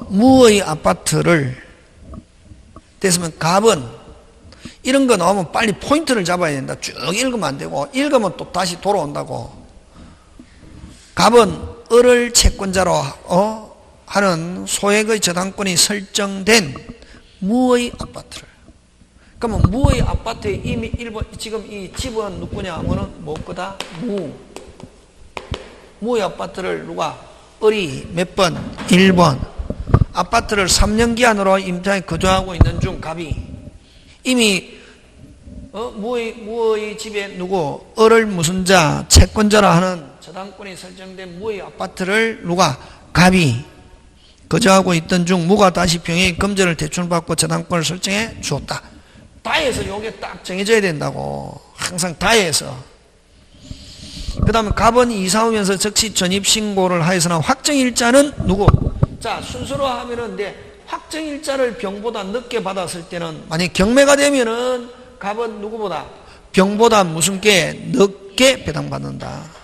무의 아파트를 됐으면 갑은 이런 거 나오면 빨리 포인트를 잡아야 된다. 쭉 읽으면 안 되고 읽으면 또 다시 돌아온다고. 갑은 을을 채권자로 하는 소액의 저당권이 설정된 무의 아파트를. 그러면 무의 아파트에 이미 1번 지금 이 집은 누구냐 하면은 뭐 거다? 무의 아파트를 누가? 을이 몇 번? 1번. 아파트를 3년 기한으로 임차에 거주하고 있는 중 갑이 이미 무의 집에 누구? 을을 무슨 자? 채권자라 하는 저당권이 설정된 무의 아파트를 누가? 갑이 거주하고 있던 중 무가 다시 병의 금전을 대출받고 저당권을 설정해 주었다. 다해서 요게 딱 정해져야 된다고. 항상 다해서. 그 다음에 갑은 이사 오면서 즉시 전입신고를 하였으나 확정일자는 누구? 자, 순서로 하면은 확정일자를 병보다 늦게 받았을 때는 만약 경매가 되면은 갑은 누구보다? 병보다 무슨 게 늦게 배당받는다.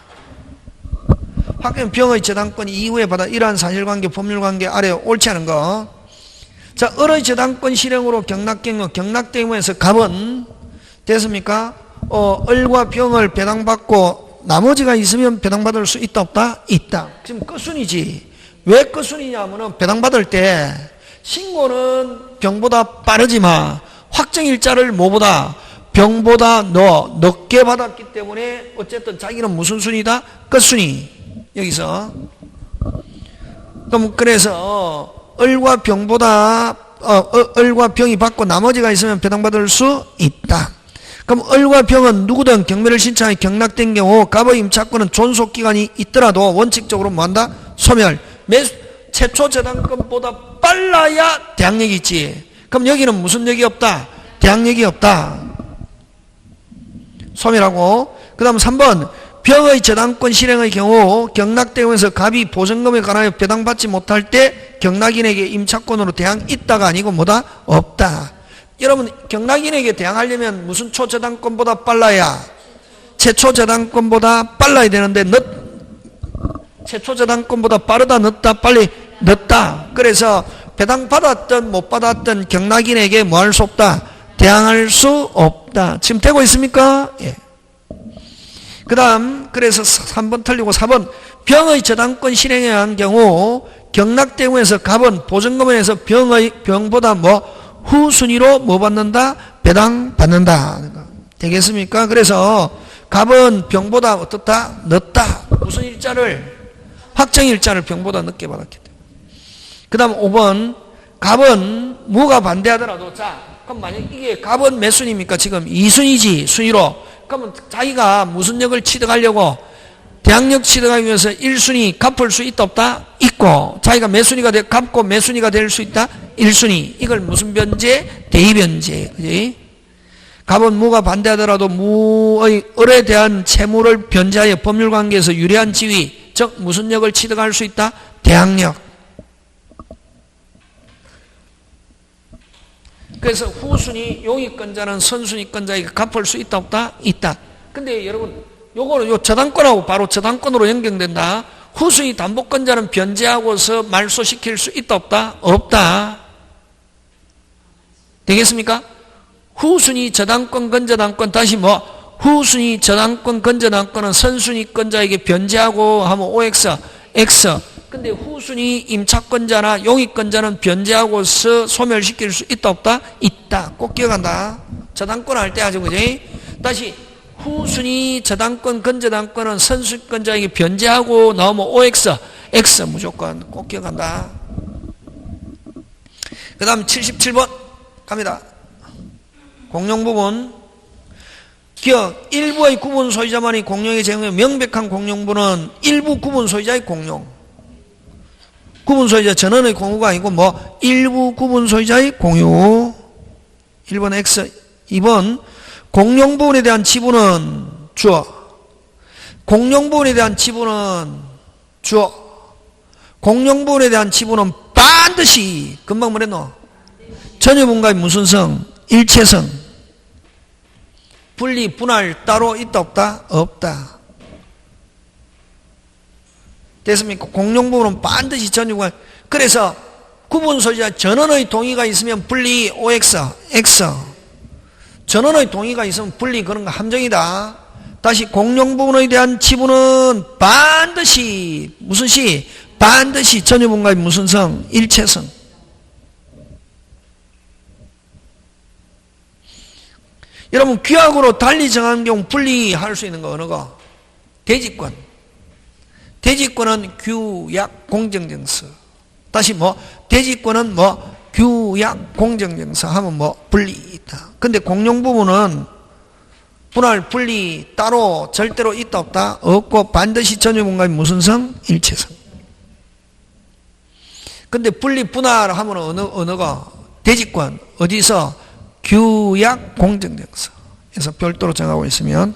병의 저당권 이후에 받아 이러한 사실관계, 법률관계 아래 옳지 않은 거. 자, 을의 저당권 실행으로 경락경무에서 갑은 됐습니까? 을과 병을 배당받고 나머지가 있으면 배당받을 수 있다 없다? 있다. 지금 끝순이지. 왜 끝순이냐 하면은 배당받을 때 신고는 병보다 빠르지만 확정일자를 뭐보다? 병보다 늦게 받았기 때문에 어쨌든 자기는 무슨 순이다? 끝순이. 여기서 그럼 그래서 을과 병보다 을과 병이 받고 나머지가 있으면 배당받을 수 있다. 그럼 을과 병은 누구든 경매를 신청하여 경락된 경우 갑의 임차권은 존속기간이 있더라도 원칙적으로 뭐한다? 소멸. 최초 저당권보다 빨라야 대항력이 있지. 그럼 여기는 무슨 역이 없다? 대항력이 없다. 소멸하고. 그 다음 3번 병의 저당권 실행의 경우 경락되면서 갑이 보증금에 관하여 배당받지 못할 때 경락인에게 임차권으로 대항 있다가 아니고 뭐다? 없다. 여러분 경락인에게 대항하려면 무슨 초저당권보다 빨라야? 최초 저당권보다 빨라야 되는데 최초 저당권보다 빠르다, 늦다, 빨리, 늦다. 그래서 배당 받았든 못 받았든 경락인에게 뭐 할 수 없다? 대항할 수 없다. 지금 되고 있습니까? 예. 그 다음, 그래서 3번 틀리고 4번, 병의 저당권 실행에 의한 경우, 경락대금에서 갑은 보증금에서 병보다 뭐, 후순위로 뭐 받는다? 배당 받는다. 되겠습니까? 그래서 갑은 병보다 어떻다? 늦다. 무슨 일자를? 확정일자를 병보다 늦게 받았기 때문에. 그 다음 5번, 갑은 무가 반대하더라도, 자, 그럼 만약 이게 갑은 몇 순위입니까? 지금 2순위지, 순위로. 그러면 자기가 무슨 역을 취득하려고 대항력 취득하기 위해서 1순위 갚을 수 있다 없다? 있고, 자기가 몇 순위가 갚고 몇 순위가 될 수 있다? 1순위. 이걸 무슨 변제? 대의변제. 그지? 갑은 무가 반대하더라도 무의 을에 대한 채무를 변제하여 법률관계에서 유리한 지위, 즉 무슨 역을 취득할 수 있다? 대항력. 그래서 후순위 용익권자는 선순위권자에게 갚을 수 있다 없다? 있다. 근데 여러분 요거는 요 저당권하고 바로 저당권으로 연결된다. 후순위 담보권자는 변제하고서 말소시킬 수 있다 없다? 없다. 되겠습니까? 후순위 저당권 건저당권 다시 뭐 후순위 저당권 건저당권은 선순위권자에게 변제하고 하면 OX, X. 근데 후순위 임차권자나 용익권자는 변제하고서 소멸시킬 수 있다 없다? 있다. 꼭 기억한다. 저당권 할 때 아주 그지? 다시 후순위 저당권 건저당권은 선순위권자에게 변제하고 나오면 OX, X 무조건 꼭 기억한다. 그 다음 77번 갑니다. 공용부분 기억 일부의 구분 소유자만이 공용의 제공에 명백한 공용부는 일부 구분 소유자의 공용. 구분 소유자 전원의 공유가 아니고 뭐 일부 구분 소유자의 공유. 1번 X. 2번 공용부분에 대한 지분은 주어. 공용부분에 대한 지분은 주어. 공용부분에 대한 지분은 반드시 금방 뭐랬노? 전유분과의 무슨 성? 일체성. 분리 분할 따로 있다 없다? 없다. 됐습니까? 공용부분은 반드시 전유관. 그래서 구분 소유자 전원의 동의가 있으면 분리 OX, X. 전원의 동의가 있으면 분리 그런 거 함정이다. 다시 공용부분에 대한 지분은 반드시 무슨 시? 반드시 전유분과의 무슨 성? 일체성. 여러분 규약으로 달리 정한 경우 분리할 수 있는 거 어느 거? 대지권. 대지권은 규약 공정증서. 다시 뭐 대지권은 뭐 규약 공정증서 하면 뭐 분리 있다. 근데 공용부분은 분할 분리 따로 절대로 있다 없다? 없고 반드시 전유분과의 무슨 성? 일체성. 근데 분리 분할 하면 어느 거? 대지권. 어디서? 규약 공정증서. 그래서 별도로 정하고 있으면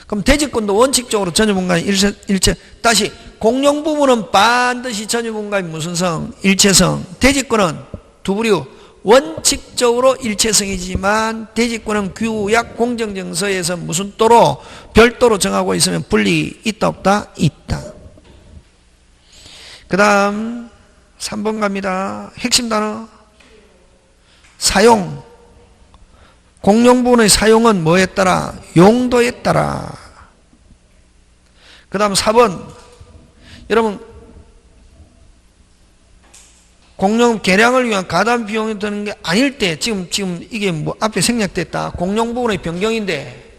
그럼 대지권도 원칙적으로 전유분과의 일체. 다시 공용부분은 반드시 전유분과의 무슨 성? 일체성. 대지권은 두 부류. 원칙적으로 일체성이지만 대지권은 규약 공정증서에서 무슨 또로? 별도로 정하고 있으면 분리 있다 없다? 있다. 그 다음 3번 갑니다. 핵심 단어 사용. 공용부분의 사용은 뭐에 따라? 용도에 따라. 그 다음 4번. 여러분, 공용 개량을 위한 가담 비용이 드는 게 아닐 때, 지금 이게 뭐 앞에 생략됐다. 공용부분의 변경인데,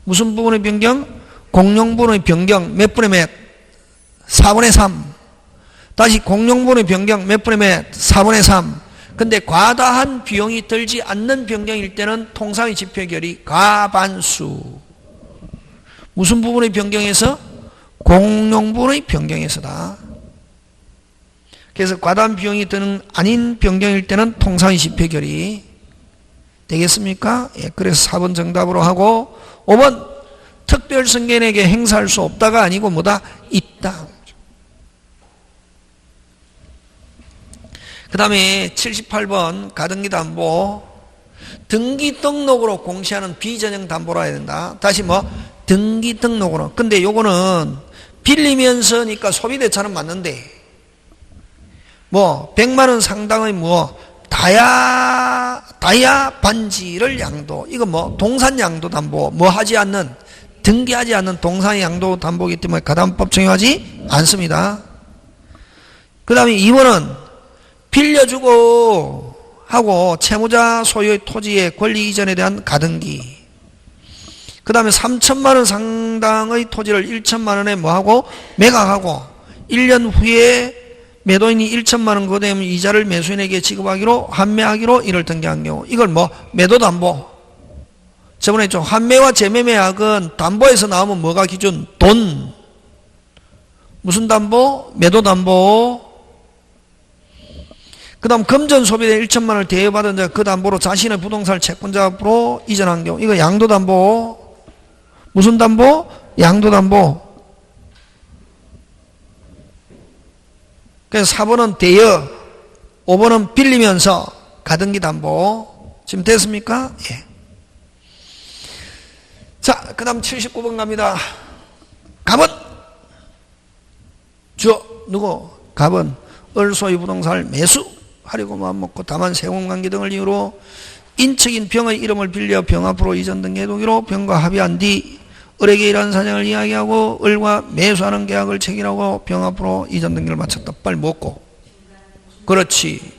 무슨 부분의 변경? 공용부분의 변경 몇 분의 몇? 4분의 3. 다시 공용부분의 변경 몇 분의 몇? 4분의 3. 근데 과다한 비용이 들지 않는 변경일 때는 통상의 집회결의 과반수. 무슨 부분의 변경에서? 공용부분의 변경에서다. 그래서 과다한 비용이 드는 아닌 변경일 때는 통상의 집회결의. 되겠습니까? 예, 그래서 4번 정답으로 하고 5번 특별승계인에게 행사할 수 없다가 아니고 뭐다? 있다. 그 다음에 78번 가등기담보. 등기 등록으로 공시하는 비전형 담보라 해야 된다. 다시 등기 등록으로. 근데 요거는 빌리면서니까 소비대차는 맞는데 100만 원 상당의 다야 반지를 양도. 이거 동산 양도 담보. 하지 않는, 등기하지 않는 동산 양도 담보이기 때문에 가담법 적용하지 않습니다. 그 다음에 2번은 빌려주고 하고 채무자 소유의 토지의 권리 이전에 대한 가등기. 그 다음에 3천만 원 상당의 토지를 1천만 원에 매각하고 1년 후에 매도인이 1천만 원 거대하면 이자를 매수인에게 지급하기로 환매하기로 이를 등기한 경우. 이걸 매도담보. 저번에 했죠. 환매와 재매매약은 담보에서 나오면 뭐가 기준? 돈. 무슨 담보? 매도담보. 그 다음 금전 소비대 1천만 원을 대여받은 자 그 담보로 자신의 부동산을 채권자 앞으로 이전한 경우. 이거 양도담보. 무슨 담보? 양도담보. 그래서 4번은 대여, 5번은 빌리면서 가등기 담보. 지금 됐습니까? 예. 자, 그 다음 79번 갑니다. 갑은 누구? 갑은 을소유 부동산을 매수하려고 마음먹고 다만 세금관계 등을 이유로 인척인 병의 이름을 빌려 병 앞으로 이전 등기 해두기로 병과 합의한 뒤 을에게 이러한 사정을 이야기하고 을과 매수하는 계약을 체결하고 병 앞으로 이전 등기를 마쳤다. 빨리 먹고. 그렇지.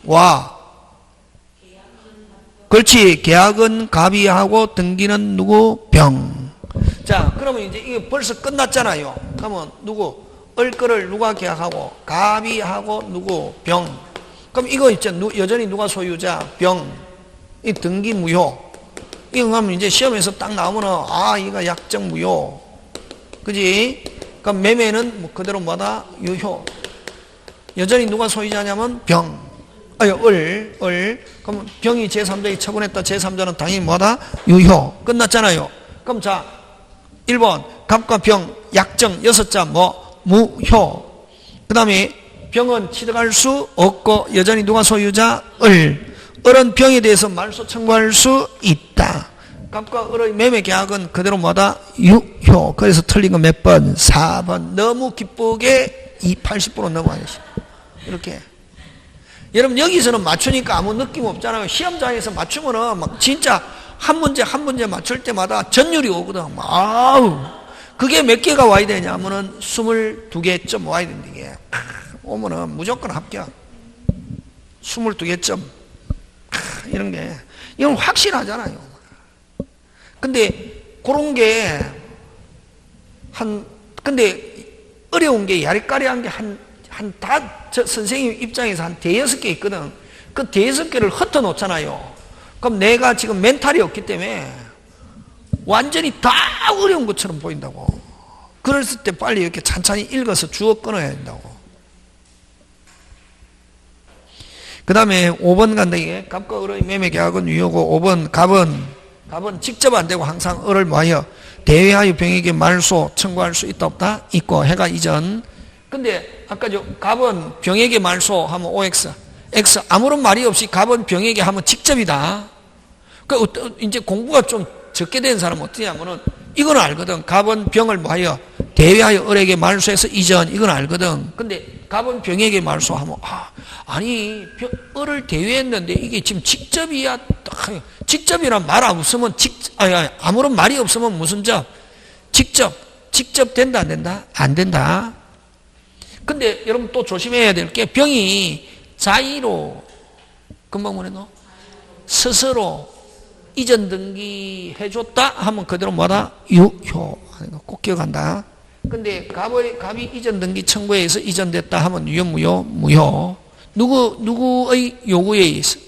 그렇지. 계약은 갑이 하고 등기는 누구? 병. 자, 그러면 이제 이게 벌써 끝났잖아요. 그러면 누구? 을 거를 누가 계약하고? 갑이 하고 누구? 병. 그럼 이거 있죠. 여전히 누가 소유자? 병. 이 등기 무효. 이거 하면 이제 시험에서 딱 나오면은 이거 약정 무효. 그지? 그럼 매매는 그대로 유효. 여전히 누가 소유자냐면 병. 을. 그럼 병이 제3자에게 처분했다. 제3자는 당연히 유효. 끝났잖아요. 그럼 자, 1번 갑과 병 약정 6자 무효. 그 다음에 병은 취득할 수 없고 여전히 누가 소유자? 을은 병에 대해서 말소 청구할 수 있다. 갑과 을의 매매 계약은 그대로 유효. 그래서 틀린 거 몇 번? 4번. 너무 기쁘게 80% 넘어가야지. 이렇게. 여러분 여기서는 맞추니까 아무 느낌 없잖아요. 시험장에서 맞추면은 진짜 한 문제 맞출 때마다 전율이 오거든. 그게 몇 개가 와야 되냐면은 22개점 와야 된다. 이게 오면은 무조건 합격. 22개점. 이런 게 이건 확실하잖아요. 근데 그런 게 근데 어려운 게 야리까리한 게 선생님 입장에서 한 5-6개 있거든. 그 5-6개를 흩어 놓잖아요. 그럼 내가 지금 멘탈이 없기 때문에 완전히 다 어려운 것처럼 보인다고. 그랬을 때 빨리 이렇게 찬찬히 읽어서 주워 끊어야 된다고. 그 다음에 5번 간다. 이게 갑과 을의 매매 계약은 유효고 5번 갑은 직접 안 되고 항상 을을 대외하여 병에게 말소 청구할 수 있다 없다? 있고 해가 이전. 근데 아까 갑은 병에게 말소하면 OX X 아무런 말이 없이 갑은 병에게 하면 직접이다. 이제 공부가 좀 적게 된 사람은 어떻게 하면은 이건 알거든. 갑은 병을 대외하여 을에게 말소해서 이전. 이건 알거든. 근데 갑은 병에게 말소하면 을을 대외했는데 이게 지금 직접이야. 직접이란 말 없으면 아무런 말이 없으면 무슨 접? 직접 된다 안 된다? 안 된다. 근데 여러분 또 조심해야 될 게 병이 자의로 금방 뭐래노? 스스로 이전 등기 해줬다 하면 그대로 유효. 꼭 기억한다. 근데 갑이 이전 등기 청구에 의해서 이전됐다 하면 유효 무효. 누구의 요구에 의해서?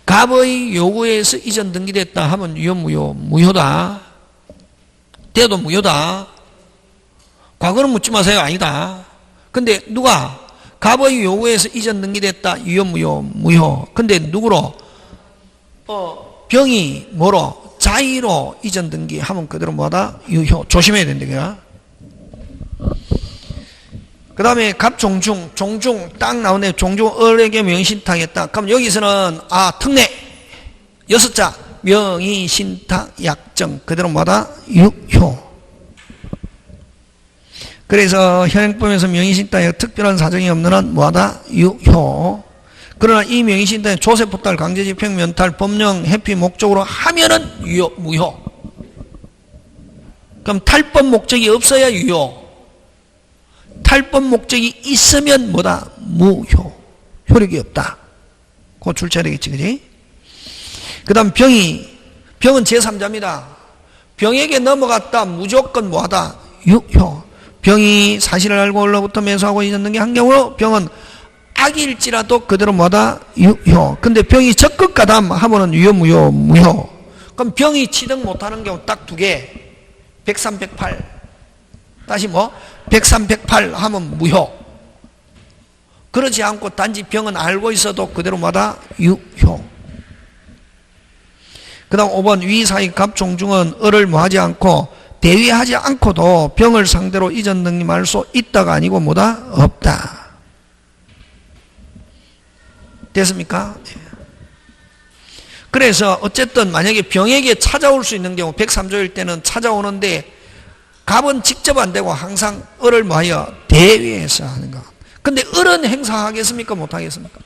갑의 요구에 의해서 이전 등기됐다 하면 유효 무효다. 돼도 무효다. 과거는 묻지 마세요. 아니다. 근데 갑의 요구에서 이전 등기됐다. 유효 무효. 근데 누구로? 병이 자의로 이전 등기 하면 그대로 유효. 조심해야 된다. 그 다음에 갑 종중 딱 나오네. 종중 을에게 명신당했다. 그럼 여기서는 특례 여섯자 명의, 신탁, 약정 그대로 뭐다? 유효. 그래서 현행법에서 명의, 신탁에 특별한 사정이 없는 한 뭐하다? 유효. 그러나 이 명의, 신탁에 조세, 포탈, 강제 집행, 면탈, 법령, 회피 목적으로 하면은 유효, 무효. 그럼 탈법 목적이 없어야 유효. 탈법 목적이 있으면 뭐다? 무효. 효력이 없다. 그거 출제해야 되겠지, 그지? 그 다음 병은 제3자입니다. 병에게 넘어갔다. 무조건 뭐하다? 유효. 병이 사실을 알고 올로부터 매수하고 잊었는 게 한 경우로 병은 악일지라도 그대로 뭐다? 유효. 근데 병이 적극 가담 하면은 유효, 무효, 무효. 그럼 병이 취득 못하는 경우 딱 두 개. 103, 108. 다시 뭐? 103, 108 하면 무효. 그러지 않고 단지 병은 알고 있어도 그대로 뭐다? 유효. 그 다음 5번 위사의 갑종중은 을을 뭐하지 않고 대위하지 않고도 병을 상대로 이전 능림할 수 있다가 아니고 뭐다? 없다. 됐습니까? 그래서 어쨌든 만약에 병에게 찾아올 수 있는 경우 103조일 때는 찾아오는데 갑은 직접 안 되고 항상 을을 뭐하여 대위해서 하는 거. 근데 을은 행사하겠습니까? 못하겠습니까?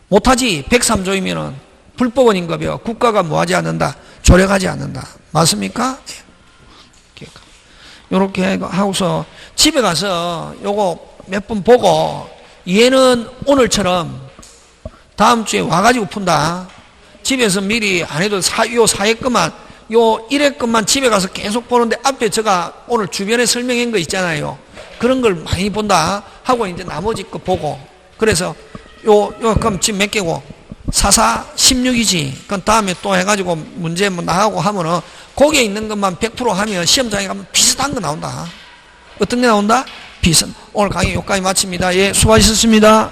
못하지. 103조이면은 불법원 인급이요. 국가가 뭐하지 않는다? 조력하지 않는다. 맞습니까? 이렇게 하고서 집에 가서 요거 몇 번 보고 얘는 오늘처럼 다음 주에 와가지고 푼다. 집에서 미리 안 해도 요 사회 것만 요 1회 것만 집에 가서 계속 보는데 앞에 제가 오늘 주변에 설명한 거 있잖아요. 그런 걸 많이 본다 하고 이제 나머지 거 보고 그래서 요 그럼 지금 몇 개고 44, 16이지. 그럼 다음에 또 해가지고 문제 뭐 나가고 하면은 거기에 있는 것만 100% 하면 시험장에 가면 비슷한 거 나온다. 어떤 게 나온다? 비슷. 오늘 강의 여기까지 마칩니다. 예, 수고하셨습니다.